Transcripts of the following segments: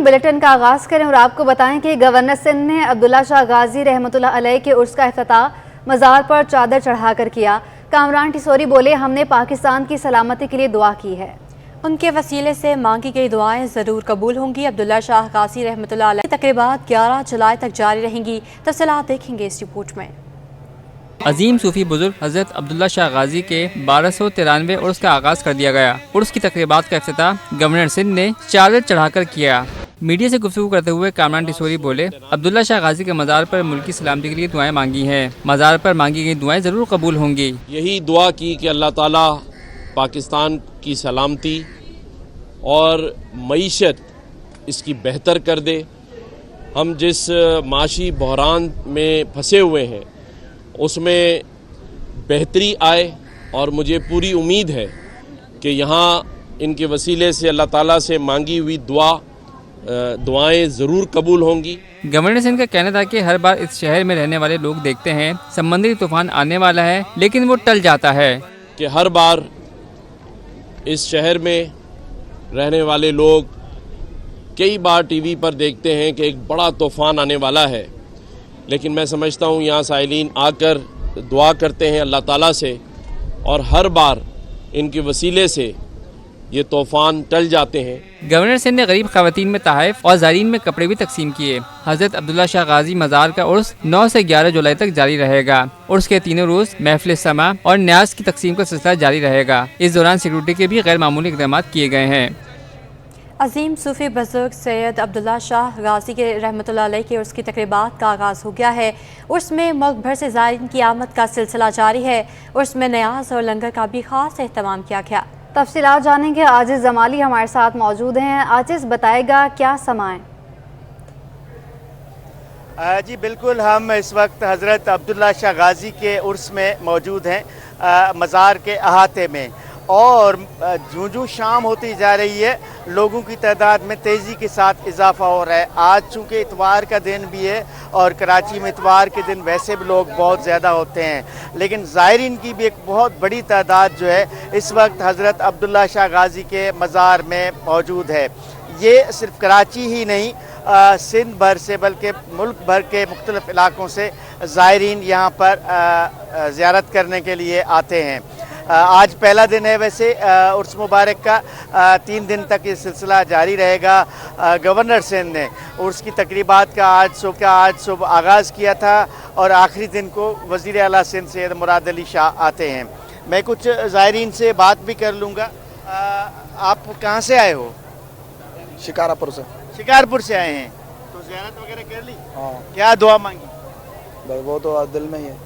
Bulletin का आगाज़ करें और आपको बताएं कि गवर्नर सिंध ने अब्दुल्ला शाह गाजी रहमतुल्लाह अलैह के उर्स का इफ्तिताह मज़ार पर चादर चढ़ाकर किया। कामरान टिसोरी बोले, हमने पाकिस्तान की सलामती के लिए दुआ की है। उनके वसीले से मांगी गई दुआएं ज़रूर कबूल होंगी। अब्दुल्ला शाह गाजी रहमतुल्लाह अलैह की तकरीबात 11 जुलाई तक जारी रहेंगी। तफसीलात देखेंगे इस रिपोर्ट में। अजीम सूफी बुजुर्ग हज़रत अब्दुल्ला शाह गाजी के 1293 उर्स का आगाज़ कर दिया गया। उर्स की तकरीबात का इफ्तिताह गवर्नर सिंध ने चादर चढ़ाकर किया। मीडिया से गुफ्तगू करते हुए कामरान टिसोरी बोले, अब्दुल्ला शाह गाजी के मज़ार पर मुल्क की सलामती के लिए दुआएं मांगी हैं। मज़ार पर मांगी गई दुआएं ज़रूर कबूल होंगी। यही दुआ की कि अल्लाह ताला पाकिस्तान की सलामती और मईशत इसकी बेहतर कर दे। हम जिस माशी बहरान में फंसे हुए हैं उसमें बेहतरी आए और मुझे पूरी उम्मीद है कि यहाँ इनके वसीले से अल्लाह ताला से मांगी हुई दुआएं ज़रूर कबूल होंगी। गवर्नर सिंह का कहना था कि हर बार इस शहर में रहने वाले लोग देखते हैं समंदरी तूफान आने वाला है, लेकिन वो टल जाता है। कि हर बार इस शहर में रहने वाले लोग कई बार टीवी पर देखते हैं कि एक बड़ा तूफ़ान आने वाला है, लेकिन मैं समझता हूँ यहाँ साइलीन आकर दुआ करते हैं अल्लाह ताला से और हर बार इनके वसीले से ये तूफ़ान टल जाते हैं। गवर्नर सिंह ने गरीब ख़वातीन में तोहफ़े और ज़ायरीन में कपड़े भी तकसीम किए। हज़रत अब्दुल्ला शाह गाजी मज़ार का उर्स 9 से 11 जुलाई तक जारी रहेगा। उर्स के तीनों रोज़ महफिल समा और न्याज की तकसीम का सिलसिला जारी रहेगा। इस दौरान सिक्योरिटी के भी गैर मामूली इक़दाम किए गए हैं। अजीम सूफी बुजुर्ग सैयद अब्दुल्ला शाह गाजी के रहमतुल्लाह अलैह के उर्स की तकरीबात का आगाज़ हो गया है। उर्स में मुल्क भर से ज़ायरीन की आमद का सिलसिला जारी है। उर्स में न्याज और लंगर का भी खास एहतमाम किया गया। तफसीलात जानेंगे, आजिज़ जमाली हमारे साथ मौजूद हैं। आजिज़, बताएगा क्या समाएं? जी बिल्कुल, हम इस वक्त हज़रत अब्दुल्ला शाह गाजी के उर्स में मौजूद हैं, मज़ार के अहाते में। और जूं शाम होती जा रही है, लोगों की तादाद में तेज़ी के साथ इजाफ़ा हो रहा है। आज चूँकि इतवार का दिन भी है और कराची में इतवार के दिन वैसे भी लोग बहुत ज़्यादा होते हैं, लेकिन ज़ायरीन की भी एक बहुत बड़ी तादाद जो है इस वक्त हज़रत अब्दुल्ला शाह गाजी के मज़ार में मौजूद है। ये सिर्फ कराची ही नहीं, सिंध भर से बल्कि मुल्क भर के मुख्तलिफ़ इलाक़ों से ज़ायरीन यहाँ पर ज़ियारत करने के लिए आते हैं। आज पहला दिन है वैसे उर्स मुबारक का। 3 दिन तक ये सिलसिला जारी रहेगा। गवर्नर सिंध ने उर्स की तकरीबात का आज सुबह आगाज़ किया था और आखिरी दिन को वज़ीर आला सिंध सैयद मुराद अली शाह आते हैं। मैं कुछ ज़ायरीन से बात भी कर लूँगा। आप कहाँ से आए हो? शिकारपुर से। शिकारपुर से आए हैं, तो ज़ियारत वगैरह कर ली? हाँ। क्या दुआ मांगी? भाई वो तो दिल में ही है।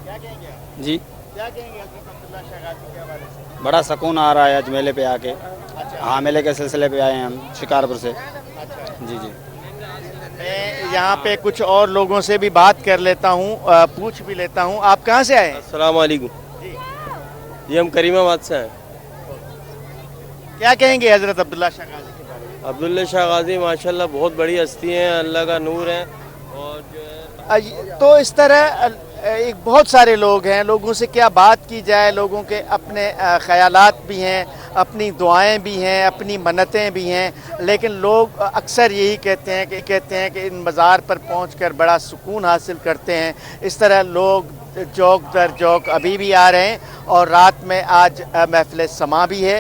क्या कहेंगे जी? क्या कहेंगे अब्दुल्ला शाह गाजी के हवाले से? बड़ा सुकून आ रहा है आज मेले पे आके। अच्छा। हाँ, मेले के सिलसिले पे आए हैं हम शिकारपुर से। अच्छा। जी जी। मैं यहाँ पे कुछ और लोगों से भी बात कर लेता हूँ, पूछ भी लेता हूँ। आप कहाँ से आए हैं? अस्सलाम वालेकुम जी, हम करीमाबाद से हैं। क्या कहेंगे हज़रत अब्दुल्ला शाह गाजी के बारे में? अब्दुल्ला शाह गाजी माशाल्लाह बहुत बड़ी हस्ती हैं, अल्लाह का नूर है। और जो है तो इस तरह एक बहुत सारे लोग हैं, लोगों से क्या बात की जाए। लोगों के अपने ख़यालात भी हैं, अपनी दुआएं भी हैं, अपनी मन्नतें भी हैं, लेकिन लोग अक्सर यही कहते हैं कि इन मज़ार पर पहुंचकर बड़ा सुकून हासिल करते हैं। इस तरह लोग चौक दर चौक अभी भी आ रहे हैं और रात में आज महफिल समा भी है।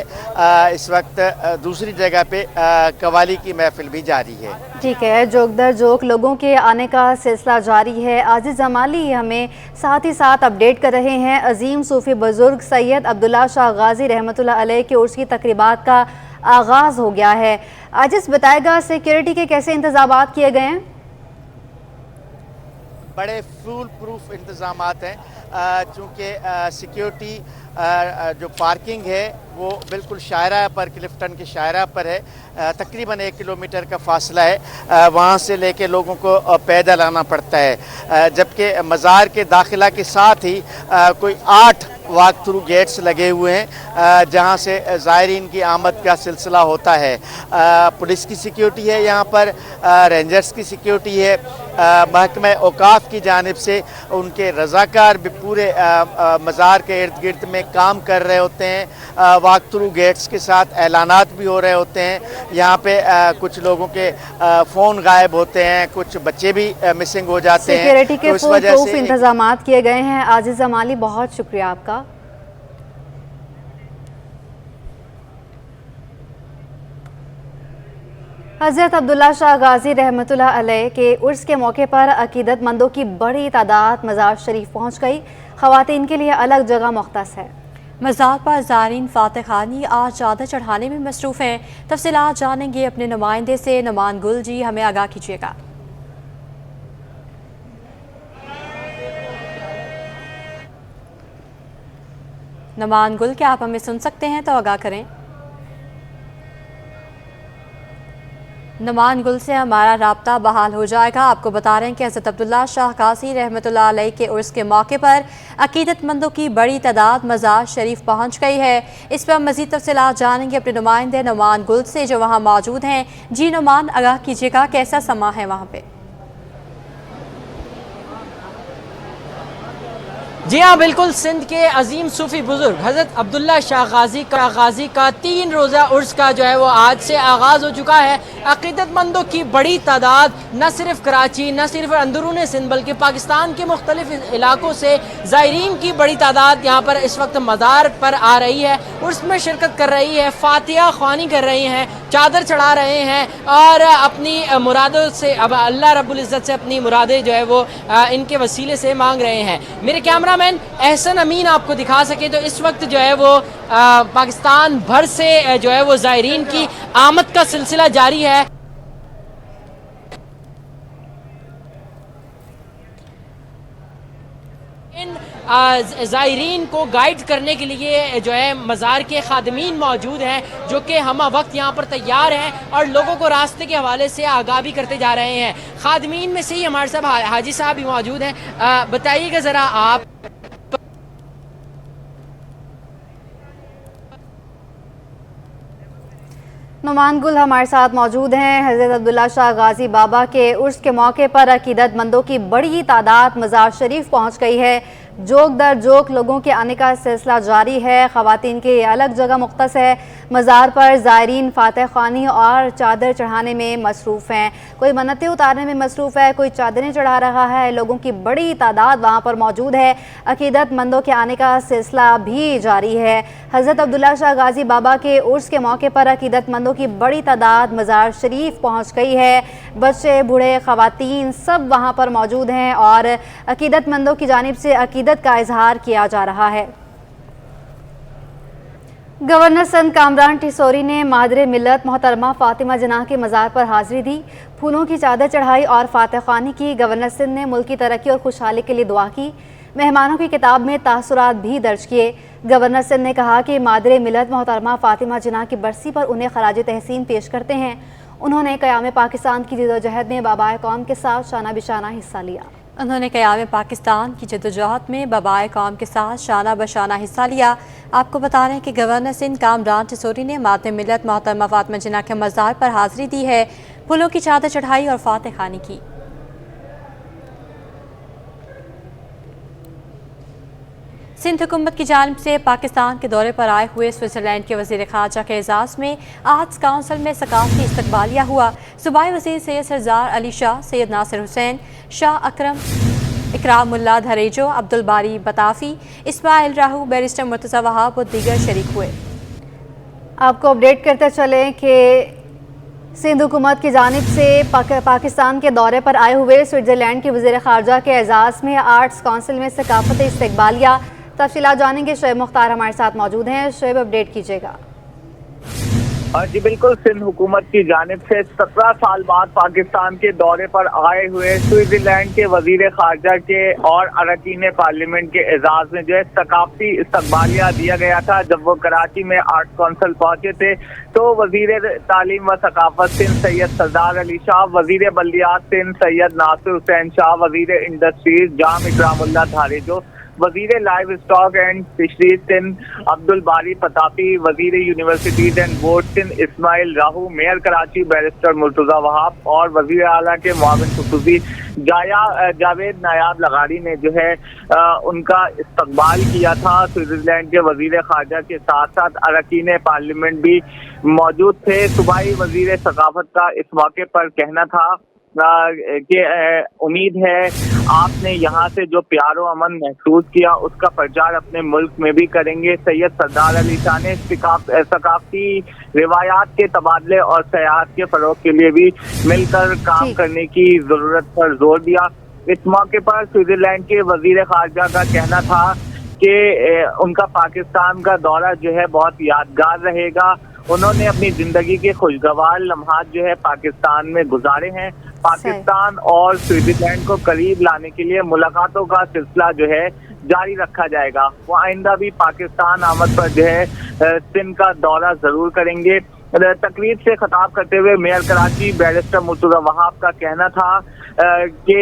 इस वक्त दूसरी जगह पे कवाली की महफिल भी जारी है। ठीक है, जोक दर जोक लोगों के आने का सिलसिला जारी है। आजिज़ जमाली हमें साथ ही साथ अपडेट कर रहे हैं। अजीम सूफी बुजुर्ग सैयद अब्दुल्ला शाह गाजी रहमतुल्लाह अलैह के उर्स की तकरीबात का आगाज़ हो गया है। आजिज़, बताएगा सिक्योरिटी के कैसे इंतज़ाम किए गए हैं? बड़े फूल प्रूफ इंतज़ामात हैं, चूँकि सिक्योरिटी जो पार्किंग है वो बिल्कुल शायरा पर, क्लिफ्टन के शायरा पर है। तकरीबन 1 किलोमीटर का फासला है, वहाँ से लेके लोगों को पैदल आना पड़ता है। जबकि मज़ार के दाखिला के साथ ही कोई 8 वॉक थ्रू गेट्स लगे हुए हैं जहां से ज़ायरीन की आमद का सिलसिला होता है। पुलिस की सिक्योरिटी है यहाँ पर, रेंजर्स की सिक्योरिटी है, महकमा औकाफ की जानिब से उनके रज़ाकार भी पूरे मज़ार के इर्द गिर्द में काम कर रहे होते हैं। वॉक थ्रू गेट्स के साथ ऐलानात भी हो रहे होते हैं। यहाँ पे कुछ लोगों के फ़ोन गायब होते हैं, कुछ बच्चे भी मिसिंग हो जाते हैं। सिक्योरिटी के तो इस फुल वजह प्रूफ से इंतजामात किए गए हैं। आजिज़ जमाली, बहुत शुक्रिया आपका। हज़रत अब्दुल्ला शाह गाज़ी रहमतुल्लाह अलैह के उर्स के मौके पर अकीदतमंदों की बड़ी तादाद मज़ार शरीफ पहुँच गई। ख़वातीन के लिए अलग जगह मुख्तस है। मज़ार पर ज़ायरीन फातह खानी आज चादर चढ़ाने में मसरूफ़ हैं। तफसीलात जानेंगे अपने नुमाइंदे से। नुमान गुल जी, हमें आगाह कीजिएगा। नुमान गुल, क्या आप हमें सुन सकते हैं तो आगाह करें। नुमान गुल से हमारा राब्ता बहाल हो जाएगा। आपको बता रहे हैं कि हज़रत अब्दुल्ला शाह गाज़ी रहमतुल्लाह अलैह के उर्स के मौके पर अकीदतमंदों की बड़ी तादाद मज़ार शरीफ पहुंच गई है। इस पर मज़ीद तफसीलात जानेंगे अपने नुमाइंदे नुमान गुल से, जो वहां मौजूद हैं। जी नुमान, आगाह कीजिएगा, कैसा समा है वहाँ पे? जी हाँ, बिल्कुल। सिंध के अजीम सूफ़ी बुज़ुर्ग हज़रत अब्दुल्ला शाह गाज़ी का 3 रोज़ा उर्स का जो है वो आज से आगाज़ हो चुका है। अक़ीदतमंदों की बड़ी तादाद न सिर्फ कराची, न सिर्फ अंदरून सिंध, बल्कि पाकिस्तान के मुख्तलिफ इलाकों से ज़ायरीन की बड़ी तादाद यहाँ पर इस वक्त मज़ार पर आ रही है। उर्स में शिरकत कर रही है, फातिहा ख्वानी कर रही हैं, चादर चढ़ा रहे हैं और अपनी मुरादों से, अब अल्लाह रब्बुल इज़्ज़त से अपनी मुरादें जो है वो इनके वसीले से मांग रहे हैं। मेरे कैमरामैन एहसन अमीन आपको दिखा सके तो इस वक्त जो है वो पाकिस्तान भर से जो है वो ज़ायरीन की आमद का सिलसिला जारी है। इन ज़ायरीन को गाइड करने के लिए जो है मज़ार के खादमीन मौजूद हैं, जो कि हम वक्त यहाँ पर तैयार हैं और लोगों को रास्ते के हवाले से आगाह भी करते जा रहे हैं। खादमीन में से ही हमारे साथ हाजी साहब भी मौजूद हैं। बताइएगा ज़रा आप। नुमान गुल हमारे साथ मौजूद हैं। हज़रत अब्दुल्ला शाह गाज़ी बाबा के उर्स के मौके पर अकीदतमंदों की बड़ी तादाद मज़ार शरीफ पहुँच गई है। जोक दर जोक लोगों के आने का सिलसिला जारी है। ख़वातीन के अलग जगह मुख्तस है। मज़ार पर ज़ायरीन फातह ख़्वानी और चादर चढ़ाने में मसरूफ़ हैं। कोई मन्नतें उतारने में मसरूफ़ है, कोई चादरें चढ़ा रहा है। लोगों की बड़ी तादाद वहाँ पर मौजूद है। अकीदतमंदों के आने का सिलसिला भी जारी है। हज़रत अब्दुल्ला शाह गाज़ी बाबा के उर्स के मौके पर अकीदतमंदों की बड़ी तादाद मज़ार शरीफ पहुँच गई है। बच्चे, बूढ़े, ख़वातीन सब वहाँ पर मौजूद हैं और अकीदतमंदों की जानिब से अकीदत का इजहार किया जा रहा है। गवर्नर सिंध कामरान टिसोरी ने मादरे मिल्लत मोहतरमा फ़ातिमा जनाह के मज़ार पर हाज़िरी दी, फूलों की चादर चढ़ाई और फातह ख़्वानी की। गवर्नर सिंध ने मुल्क की तरक्की और खुशहाली के लिए दुआ की। मेहमानों की किताब में तासुरात भी दर्ज किए। गवर्नर सिंध ने कहा कि मादरे मिल्लत मोहतरमा फ़ातिमा जनाह की बरसी पर उन्हें खराज तहसीन पेश करते हैं। उन्होंने क़याम पाकिस्तान की जदोजहद में बाबाए कौम के साथ शाना बिशाना हिस्सा लिया। उन्होंने क़याम पाकिस्तान की जद्दोजहद में बाबाए कौम के साथ शाना बशाना हिस्सा लिया। आपको बता रहे हैं कि गवर्नर सिंध कामरान टिसोरी ने मादरे मिल्लत मोहतरमा फ़ातिमा जनाह के मज़ार पर हाज़िरी दी है, फूलों की चादर चढ़ाई और फातह ख़्वानी की। सिंध हुकूमत की जानिब से पाकिस्तान के दौरे पर आए हुए स्विट्ज़रलैंड के वज़ीर ख़ारजा के एजाज़ में आर्ट्स काउंसिल में सकाफ़ती इस्तक़बालिया हुआ। सूबाई वज़ीर सैयद सरदार अली शाह, सैयद नासिर हुसैन, शाह अकरम, इकरामुल्लाह धरेजो, अब्दुल बारी बताफ़ी, इस्माइल राहू, बैरिस्टर मुर्तज़ा वहाब और दीगर शरीक हुए। आपको अपडेट करते चलें कि सिंध हुकूमत की जानिब से पाकिस्तान के दौरे पर आए हुए स्विट्ज़रलैंड के वज़ीर ख़ारजा के एजाज़ में आर्ट्स काउंसिल में सकाफ़ती इस्तक़बालिया। तफ़सीलात जानेंगे। शोएब मुख्तार हमारे साथ मौजूद हैं। शोएब, अपडेट कीजिएगा। जी बिल्कुल, सिंध हुकूमत की जानिब से 17 साल बाद पाकिस्तान के दौरे पर आए हुए स्विट्ज़रलैंड के वज़ीर ख़ारजा के और अरकान पार्लियामेंट के एजाज़ में जो है सकाफ़ती इस्तक़बालिया दिया गया था। जब वो कराची में आर्ट काउंसिल पहुंचे थे तो वज़ीर तालीम व सकाफ़त सिंध सैयद सरदार अली शाह, वज़ीर बल्दियात सिंध सैयद नासिर हुसैन शाह, वज़ीर इंडस्ट्रीज जाम इकरामुल्लाह धारेजो, वजीर livestock and fisheries Sindh Abdul Bari Pitafi, वजीर universities and board Sindh Ismail Rahoo, mayor Karachi barrister Murtaza Wahab और वजीर आला के मुआविन खुसूसी जावेद नायाब लगारी ने जो है उनका इस्तकबाल किया था। स्विट्जरलैंड के वजीर खारजा के साथ साथ अरकान पार्लियामेंट भी मौजूद थे। सूबाई वजीर सकाफत का इस मौके पर कहना था कि उम्मीद है आपने यहाँ से जो प्यार व अमन महसूस किया उसका प्रचार अपने मुल्क में भी करेंगे। सैयद सरदार अली शाह ने सकाफती रिवायात के तबादले और सयाहत के फरोग के लिए भी मिलकर काम करने की जरूरत पर जोर दिया। इस मौके पर स्विट्जरलैंड के वजीर खारजा का कहना था कि उनका पाकिस्तान का दौरा जो है बहुत यादगार रहेगा। उन्होंने अपनी जिंदगी के खुशगवार लम्हात जो है पाकिस्तान में गुजारे हैं। पाकिस्तान और स्विट्जरलैंड को करीब लाने के लिए मुलाकातों का सिलसिला जो है जारी रखा जाएगा। वो आइंदा भी पाकिस्तान आमद पर जो है सिंध का दौरा जरूर करेंगे। तकरीब से खिताब करते हुए मेयर कराची बैरिस्टर मुर्तजा वहाब का कहना था कि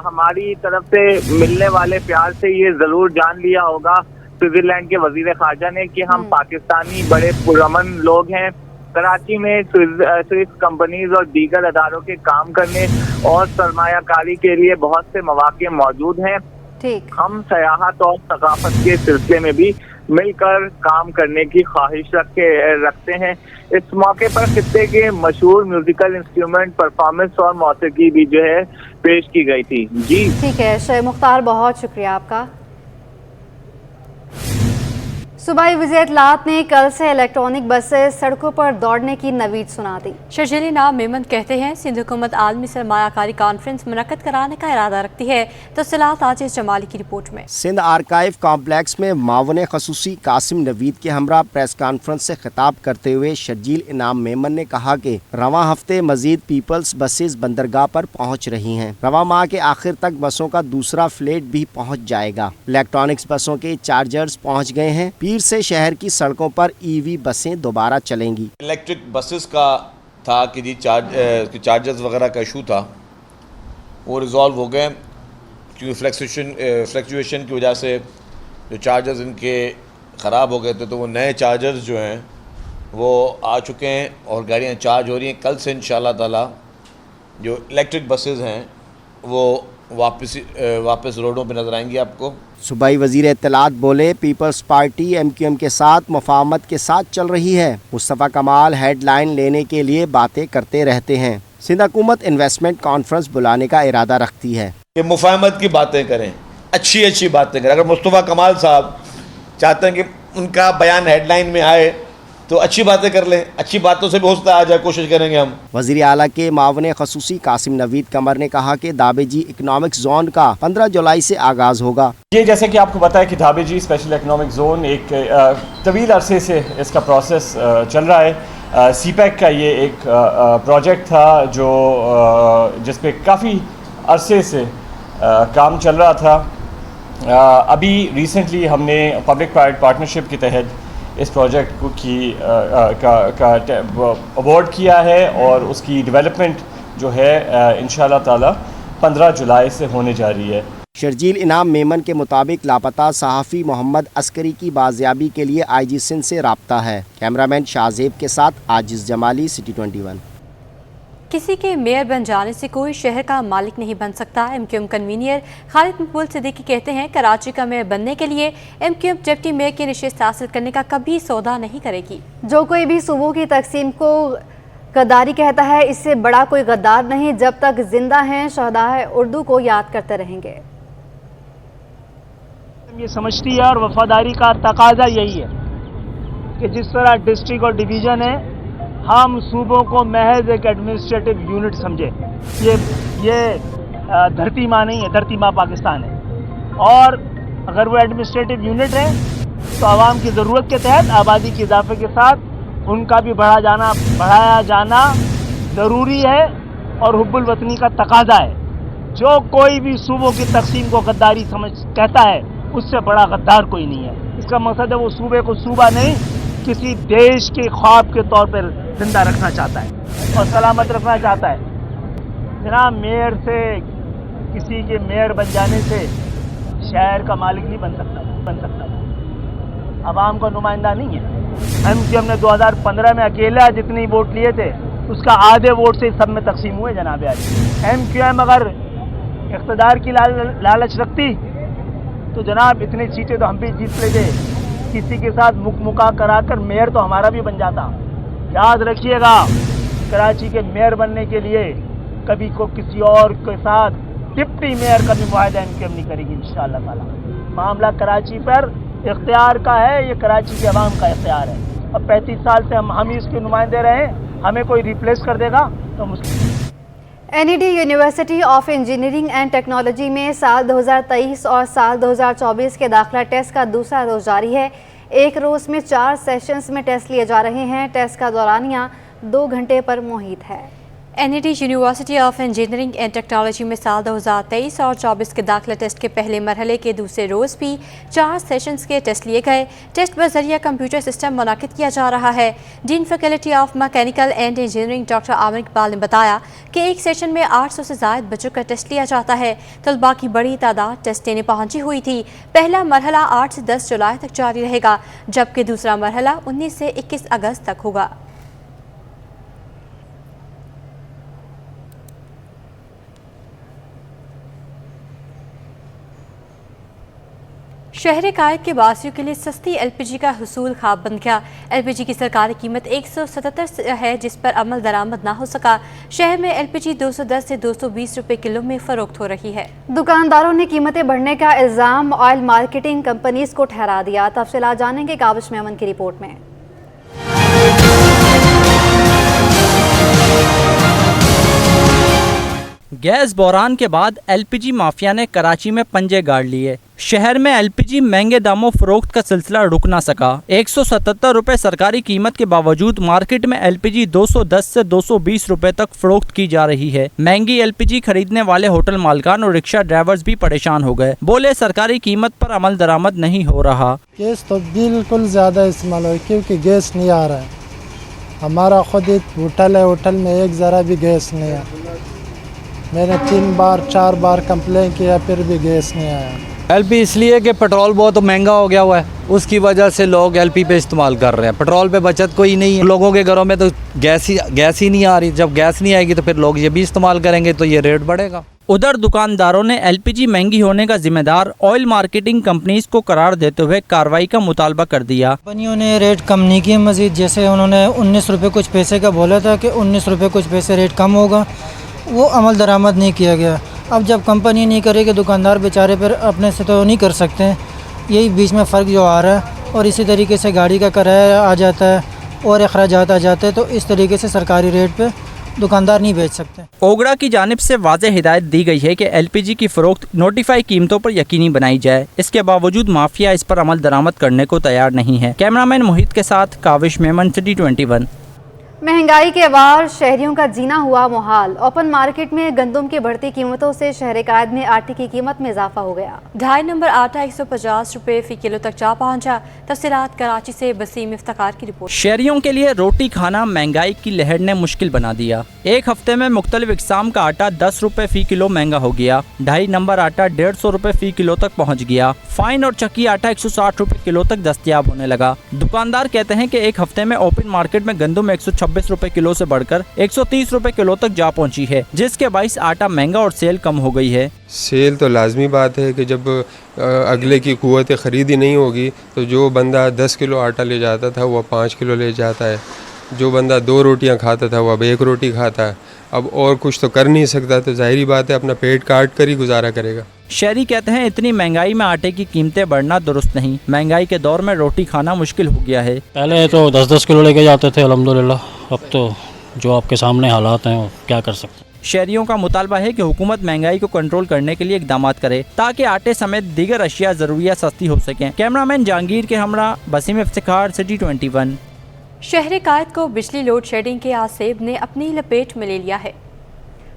हमारी तरफ से मिलने वाले प्यार से ये जरूर जान लिया होगा स्विट्जरलैंड के वजीर खारजा ने कि हम पाकिस्तानी बड़े पुरअमन लोग हैं। कराची में स्विस कंपनीज और दीगर अदारों के काम करने और सरमायाकारी के लिए बहुत से मौके मौजूद हैं। ठीक, हम सयाहत और सकाफत के सिलसिले में भी मिलकर काम करने की ख्वाहिश रखते हैं। इस मौके पर खित्ते के मशहूर म्यूजिकल इंस्ट्रूमेंट परफॉर्मेंस और मौसीकी भी जो है पेश की गई थी। जी ठीक है शोएब मुख्तार, बहुत शुक्रिया आपका। सूबाई वज़ीर इत्तलात ने कल से इलेक्ट्रॉनिक बसें सड़कों पर दौड़ने की नवीद सुना दी। शर्जील नाम मेमन कहते हैं सिंध हुकूमत आलमी सरमायाकारी कॉन्फ्रेंस मुनक्कद कराने का इरादा रखती है। तफसीलात आजिज़ जमाली की रिपोर्ट में। सिंध आर्काइव कॉम्प्लेक्स में मावन खसूसी कासिम नवीद के हमरा प्रेस कॉन्फ्रेंस से खिताब करते हुए शर्जील इनाम मेमन ने कहा कि रवां हफ्ते मजीद पीपल्स बसेस बंदरगाह पर पहुँच रही हैं। रवां माह के आखिर तक बसों का दूसरा फ्लेट भी पहुँच जाएगा। इलेक्ट्रॉनिक्स बसों के चार्जर्स पहुँच गए हैं। से शहर की सड़कों पर ईवी बसें दोबारा चलेंगी। इलेक्ट्रिक बसेस का था कि जी चार्जर्स वगैरह का इशू था, वो रिजॉल्व हो गए क्योंकि फ्लक्चुएशन की वजह से जो चार्जर्स इनके ख़राब हो गए थे, तो वो नए चार्जर्स जो हैं वो आ चुके हैं और गाड़ियाँ चार्ज हो रही हैं। कल से इंशाल्लाह ताला जो इलेक्ट्रिक बसेस हैं वो वापस रोडों पे नजर आएंगी आपको। सूबाई वजीर इत्तलात बोले पीपल्स पार्टी MQM के साथ मुफाहमत के साथ चल रही है। मुस्तफ़ा कमाल हेडलाइन लेने के लिए बातें करते रहते हैं। सिंध हुकूमत इन्वेस्टमेंट कॉन्फ्रेंस बुलाने का इरादा रखती है कि मुफाहमत की बातें करें, अच्छी बातें करें। अगर मुस्तफ़ा कमाल साहब चाहते हैं कि उनका बयान हेडलाइन में आए तो अच्छी बातें कर लें, अच्छी बातों से भी होता आ जाए, कोशिश करेंगे हम। वज़ीर आला के मावन खसूसी कासिम नवीद कमर ने कहा कि दाबेजी इकनॉमिक जोन का 15 जुलाई से आगाज़ होगा। ये जैसे कि आपको पता है कि दाबेजी स्पेशल इकनॉमिक जोन एक तवील अरसे से इसका प्रोसेस चल रहा है। CPEC का ये एक प्रोजेक्ट था जो जिस पे काफ़ी अरसे से काम चल रहा था। अभी रिसेंटली हमने पब्लिक प्राइवेट पार्टनरशिप के तहत इस प्रोजेक्ट को का अवार्ड किया है और उसकी डेवलपमेंट जो है इंशाल्लाह ताला 15 जुलाई से होने जा रही है। शर्जील इनाम मेमन के मुताबिक लापता सहाफ़ी मोहम्मद अस्करी की बाजियाबी के लिए IG सिंध से राब्ता है। कैमरामैन शाहजेब के साथ आजिज़ जमाली, सिटी 21। किसी के मेयर बन जाने से कोई शहर का मालिक नहीं बन सकता। MQM कन्वीनियर खालिद मकबूल सिद्दीकी कहते हैं कराची का मेयर बनने के लिए MQM डिप्टी मेयर की नशिस्त हासिल करने का कभी सौदा नहीं करेगी। जो कोई भी सूबों की तकसीम को गद्दारी कहता है, इससे बड़ा कोई गद्दार नहीं। जब तक जिंदा हैं शहदाए उर्दू को याद करते रहेंगे। ये समझती है और वफादारी का तकाजा यही है कि जिस तरह डिस्ट्रिक्ट और डिवीज़न है, हम सूबों को महज एक एडमिनिस्ट्रेटिव यूनिट समझे। ये धरती माँ नहीं है, धरती माँ पाकिस्तान है। और अगर वो एडमिनिस्ट्रेटिव यूनिट है तो आवाम की ज़रूरत के तहत आबादी के इजाफे के साथ उनका भी बढ़ाया जाना ज़रूरी है और हुब्बुल वतनी का तकाजा है। जो कोई भी सूबों की तकसीम को गद्दारी कहता है, उससे बड़ा गद्दार कोई नहीं है। इसका मकसद है वो सूबे को सूबा नहीं, किसी देश के ख्वाब के तौर पर जिंदा रखना चाहता है और सलामत रखना चाहता है। जनाब, मेयर से किसी के मेयर बन जाने से शहर का मालिक नहीं बन सकता था। आवाम का नुमाइंदा नहीं है। एमक्यूएम ने 2015 में अकेला जितनी वोट लिए थे उसका आधे वोट से सब में तकसीम हुए जनाब आली। एमक्यूएम अगर इख्तदार की लालच रखती तो जनाब इतनी सीटें तो हम भी जीत लेते, किसी के साथ मुका कराकर मेयर तो हमारा भी बन जाता। याद रखिएगा, कराची के मेयर बनने के लिए कभी को किसी और के साथ डिप्टी मेयर का भी मुआहदा एमक्यूएम नहीं करेगी इंशाअल्लाह ताला। मामला कराची पर इख्तियार का है, ये कराची के अवाम का इख्तियार है। अब 35 साल से हम ही इसके नुमाइंदे रहे, हमें कोई रिप्लेस कर देगा तो मुश्किल। NED university of engineering and technology में साल 2023 और साल 2024 के दाखिला टेस्ट का दूसरा रोज़ जारी है। एक रोज़ में 4 सेशंस में टेस्ट लिए जा रहे हैं। टेस्ट का दौरानिया 2 घंटे पर मुहित है। NED university of engineering and technology में साल 2023 और 24 के दाखिला टेस्ट के पहले मरहले के दूसरे रोज़ भी 4 सेशंस के टेस्ट लिए गए। टेस्ट बज़रिया कंप्यूटर सिस्टम मुनाकिद किया जा रहा है। Dean faculty of mechanical and engineering doctor Aamir Iqbal ने बताया कि एक सेशन में 800 से ज़ायद बच्चों का टेस्ट लिया जाता है। तलबा की बड़ी तादाद टेस्ट देने पहुंची हुई थी। पहला मरहला 8 से 10 जुलाई तक जारी रहेगा, जबकि दूसरा मरहला 19 से 21 अगस्त तक होगा। शहर कायद के वासियों के लिए सस्ती एलपीजी का हुसूल ख्वाब बन गया। एलपीजी की सरकारी कीमत 177 है, जिस पर अमल दरामद ना हो सका। शहर में एलपीजी 210 से 220 रुपए किलो में फरोख्त हो रही है। दुकानदारों ने कीमतें बढ़ने का इल्ज़ाम ऑयल मार्केटिंग कंपनीज को ठहरा दिया। तफसीलात जानेंगे काबिश मेमन की रिपोर्ट में। गैस बहरान के बाद एलपीजी माफिया ने कराची में पंजे गाड़ लिए। शहर में एलपीजी महंगे दामों फरोख्त का सिलसिला रुक ना सका। 177 रुपए सरकारी कीमत के बावजूद मार्केट में एलपीजी 210 से 220 रुपए तक फरोख्त की जा रही है। महंगी एलपीजी खरीदने वाले होटल मालकान और रिक्शा ड्राइवर्स भी परेशान हो गए। बोले सरकारी कीमत पर अमल दरामद नहीं हो रहा। गैस तो बिल्कुल ज़्यादा इस्तेमाल हो क्योंकि गैस नहीं आ रहा है। हमारा खुद एक होटल है, होटल में एक ज़रा भी गैस नहीं है। मैंने 3-4 बार कंप्लेन किया फिर भी गैस नहीं आया। एलपी इसलिए कि पेट्रोल बहुत महंगा हो गया हुआ है, उसकी वजह से लोग एलपी पे इस्तेमाल कर रहे हैं। पेट्रोल पे बचत कोई नहीं है। लोगों के घरों में तो गैस ही नहीं आ रही। जब गैस नहीं आएगी तो फिर लोग ये भी इस्तेमाल करेंगे तो ये रेट बढ़ेगा। उधर दुकानदारों ने एलपीजी महंगी होने का जिम्मेदार ऑयल मार्केटिंग कंपनीज को करार देते हुए कार्रवाई का मुतालबा कर दिया। कंपनियों ने रेट कम नहीं किए मजीद, जैसे उन्होंने 19 रुपये कुछ पैसे का बोला था कि 19 रुपये कुछ पैसे रेट कम होगा, वो अमल दरामद नहीं किया गया। अब जब कंपनी नहीं करेगी दुकानदार बेचारे पर अपने से तो नहीं कर सकते हैं। यही बीच में फ़र्क जो आ रहा है, और इसी तरीके से गाड़ी का किराया आ जाता है और अखराजात आ जाते हैं, तो इस तरीके से सरकारी रेट पे दुकानदार नहीं बेच सकते। ओगड़ा की जानिब से वाज़ेह हिदायत दी गई है कि एलपीजी की फ़रोख्त नोटिफाई कीमतों पर यकीनी बनाई जाए। इसके बावजूद माफिया इस पर अमल दरामद करने को तैयार नहीं है। कैमरामैन मोहित के साथ काविश मेमन, सिटी 21। महंगाई के वार शहरियों का जीना हुआ मुहाल। ओपन मार्केट में गंदम की बढ़ती कीमतों से शहर कायद में आटे की कीमत में इजाफा हो गया। 2.5 नंबर आटा 150 रुपए फी किलो तक जा पहुंचा। तफसीलात कराची से बसीम इफ्तिखार की रिपोर्ट। शहरियों के लिए रोटी खाना महंगाई की लहर ने मुश्किल बना दिया। एक हफ्ते में मुख्तलिफ इकसाम का आटा 10 रुपए फी किलो महंगा हो गया। 2.5 नंबर आटा 150 रुपए फी किलो तक पहुँच गया। फाइन और चक्की आटा 160 रुपए किलो तक दस्तयाब होने लगा। दुकानदार कहते हैं कि एक हफ्ते में ओपन मार्केट में गंदम 126 रुपए किलो से बढ़कर 130 रुपए किलो तक जा पहुंची है, जिसके बाइस आटा महंगा और सेल कम हो गई है। सेल तो लाजमी बात है कि जब अगले की कुव्वत ख़रीदी नहीं होगी तो जो बंदा 10 किलो आटा ले जाता था वो 5 किलो ले जाता है। जो बंदा 2 रोटियां खाता था वो अब 1 रोटी खाता है। अब और कुछ तो कर नहीं सकता, तो जाहिर बात है अपना पेट काट कर ही गुजारा करेगा। शहरी कहते हैं इतनी महंगाई में आटे की कीमतें बढ़ना दुरुस्त नहीं। महंगाई के दौर में रोटी खाना मुश्किल हो गया है। पहले तो 10-10 किलो लेके जाते थे अल्हम्दुलिल्लाह, अब तो जो आपके सामने हालात हैं वो क्या कर सकते हैं। शहरियों का मुतालबा है कि हुकूमत महंगाई को कंट्रोल करने के लिए इकदाम करे ताकि आटे समेत दीगर अशिया ज़रूरियात सस्ती हो सकें। कैमरामैन जहांगीर के हमरा, बसीम इफ्तिखार, सिटी 21। शहर कायद को बिजली लोड शेडिंग के आसेब ने अपनी लपेट में ले लिया है।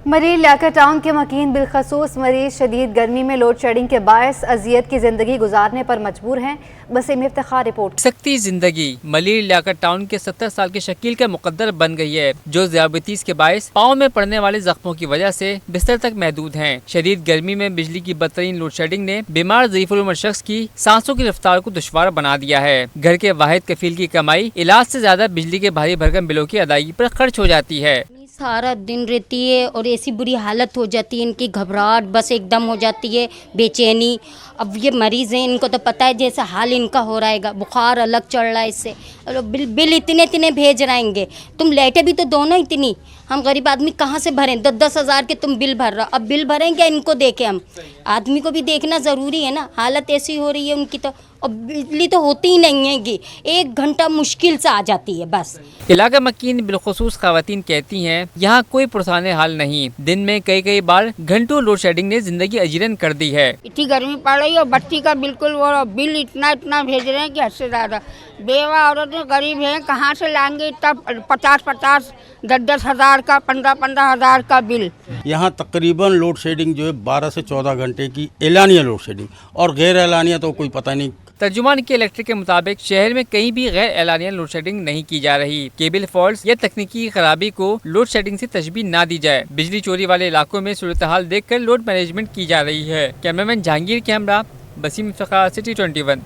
मरीर लियाकत टाउन के मकीन बिलखसूस मरीज शदीद गर्मी में लोड शेडिंग के बायस अजियत की जिंदगी गुजारने पर मजबूर हैं। वसीम इफ्तिखार रिपोर्ट। सख्ती जिंदगी मलीर लियाकत टाउन के 70 साल के शकील का मुकद्दर बन गई है, जो ज़ियाबतीस के बायस पाँव में पड़ने वाले जख्मों की वजह से बिस्तर तक महदूद हैं। शदीद गर्मी में बिजली की बदतरीन लोड शेडिंग ने बीमार ज़ईफ़ुल उम्र शख्स की सांसों की रफ्तार को दुश्वार बना दिया है। घर के वाहिद कफील की कमाई इलाज से ज्यादा बिजली के भारी भरकम बिलों की अदायगी पर खर्च हो जाती है। सारा दिन रहती है और ऐसी बुरी हालत हो जाती है, इनकी घबराहट बस एकदम हो जाती है, बेचैनी। अब ये मरीज़ हैं, इनको तो पता है जैसा हाल इनका हो रहेगा, बुखार अलग चढ़ रहा है इससे, और बिल इतने भेज रहेंगे। तुम लेटे भी तो दो ना इतनी, हम गरीब आदमी कहाँ से भरें? 10-10 हज़ार के तुम बिल भर रहे हो, अब बिल भरें क्या? इनको देखें हम, आदमी को भी देखना ज़रूरी है ना। हालत ऐसी हो रही है उनकी तो, और बिजली तो होती ही नहीं है, 1 घंटा मुश्किल से आ जाती है बस। इलाका मकीन बिलखसूस खवातीन कहती हैं, यहाँ कोई पुरसाने हाल नहीं। दिन में कई बार घंटों लोड शेडिंग ने जिंदगी अजीरन कर दी है। इतनी गर्मी पड़ रही है और बत्ती का बिल्कुल वो बिल इतना भेज रहे हैं कि हद से ज़्यादा। बेवा औरतें गरीब हैं, कहाँ से लाएंगे इतना 50-50, 10-10 हज़ार का, 15-15 हज़ार का बिल। यहाँ तकरीबन लोड शेडिंग जो है 12 से 14 घंटे की एलानिया लोड शेडिंग, और गैर एलानिया तो कोई पता नहीं। तर्जुमान के इलेक्ट्रिक के मुताबिक शहर में कहीं भी गैर एलानिया लोड शेडिंग नहीं की जा रही। केबल फॉल्ट या तकनीकी खराबी को लोड शेडिंग से तशबीह ना दी जाए। बिजली चोरी वाले इलाकों में सूरत हाल देख कर लोड मैनेजमेंट की जा रही है। कैमरामैन जहांगीर के हमरा वसीम इफ्तिखार, सिटी 21।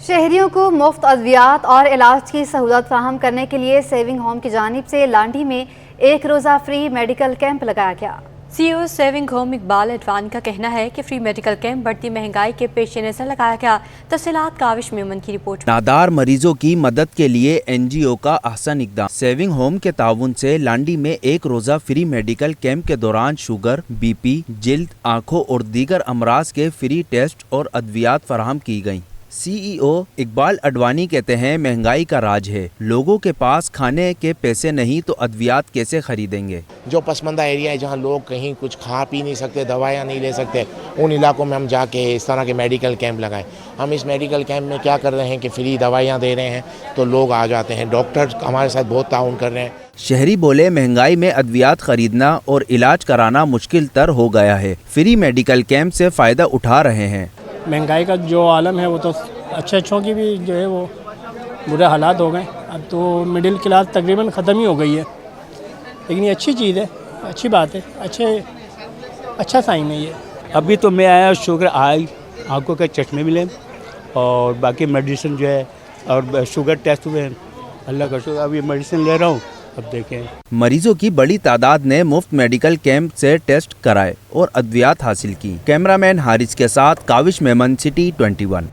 शहरियों को मुफ्त अद्वियात और इलाज की सहूलत फराहम करने के लिए सेविंग होम की जानिब से लांडी में 1 रोज़ा फ्री मेडिकल कैंप लगाया गया। CEO saving home Iqbal Advani का कहना है कि फ्री मेडिकल कैंप बढ़ती महंगाई के पेश नज़र लगाया गया। तफसीलात काविश मेमन की रिपोर्ट। नादार मरीजों की मदद के लिए NGO का अहसन इक़दाम। सेविंग होम के ताउन से लांडी में 1 रोज़ा फ्री मेडिकल कैंप के दौरान शुगर, BP, जिल्द, आँखों और दीगर अमराज के फ्री टेस्ट और अद्वियात फराहम की गयी। CEO इकबाल अडवाणी कहते हैं, महंगाई का राज है, लोगों के पास खाने के पैसे नहीं तो अद्वियात कैसे खरीदेंगे। जो पसमानदा एरिया है जहाँ लोग कहीं कुछ खा पी नहीं सकते, दवाइयाँ नहीं ले सकते, उन इलाकों में हम जाके इस तरह के मेडिकल कैंप लगाएं। हम इस मेडिकल कैंप में क्या कर रहे हैं कि फ्री दवाइयाँ दे रहे हैं, तो लोग आ जाते हैं। डॉक्टर हमारे साथ बहुत ताउन कर रहे हैं। शहरी बोले, महंगाई में अद्वियात खरीदना और इलाज कराना मुश्किल तर हो गया है, फ्री मेडिकल कैंप से फ़ायदा उठा रहे हैं। महंगाई का जो आलम है वो तो अच्छों की भी जो है वो बुरे हालात हो गए। अब तो मिडिल क्लास तकरीबन ख़त्म ही हो गई है, लेकिन ये अच्छी चीज़ है, अच्छी बात है, अच्छा साइन है ये। अभी तो मैं आया, शुगर आई, आँखों के चश्मे मिले और बाकी मेडिसिन जो है और शुगर टेस्ट हुए हैं, अल्लाह का शुक्र। अभी मेडिसिन ले रहा हूँ, अब देखें। मरीजों की बड़ी तादाद ने मुफ्त मेडिकल कैंप से टेस्ट कराए और अद्वियात हासिल की। कैमरामैन हारिस के साथ काविश मेमन, सिटी 21।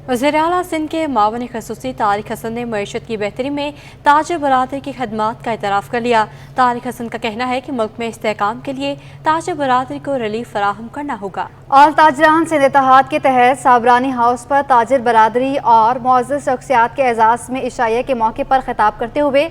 वज़ीर-ए-आला सिंध के मावन ख़ुसूसी तारिक हसन ने मईशत की बेहतरी में ताजिर बरादरी की खदमात का एतराफ़ कर लिया। तारिक हसन का कहना है कि मुल्क में इस्तेहकाम के लिए ताजिर बरादरी को रिलीफ फराहम करना होगा। और ताजरान सिंध इत्तेहाद के तहत साबरानी हाउस पर ताजिर बरादरी और मुअज़्ज़ज़ शख्सियात के एजाज़ में इशाइया के मौके पर खिताब करते हुए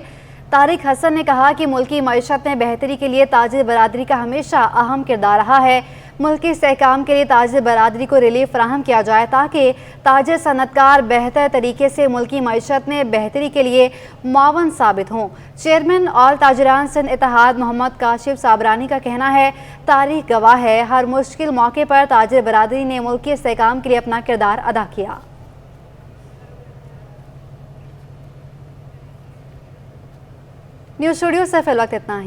तारिक हसन ने कहा कि मुल्की मईशत में बेहतरी के लिए ताजिर बरादरी का हमेशा अहम किरदार रहा है। मुल्क के इस्तेहकाम के लिए ताजिर बरादरी को रिलीफ फराहम किया जाए ताकि ताजिर सनतकार बेहतर तरीके से मुल्की मईशत में बेहतरी के लिए मुआवन साबित हों। चेयरमैन और ताजरान सिंध इत्तेहाद मोहम्मद काशिफ साबरानी का कहना है, तारीख गवाह है, हर मुश्किल मौके पर ताजिर बरादरी ने मुल्क के इस्तेहकाम के लिए अपना किरदार अदा किया। न्यूज़ स्टूडियो से फिलहाल इतना ही।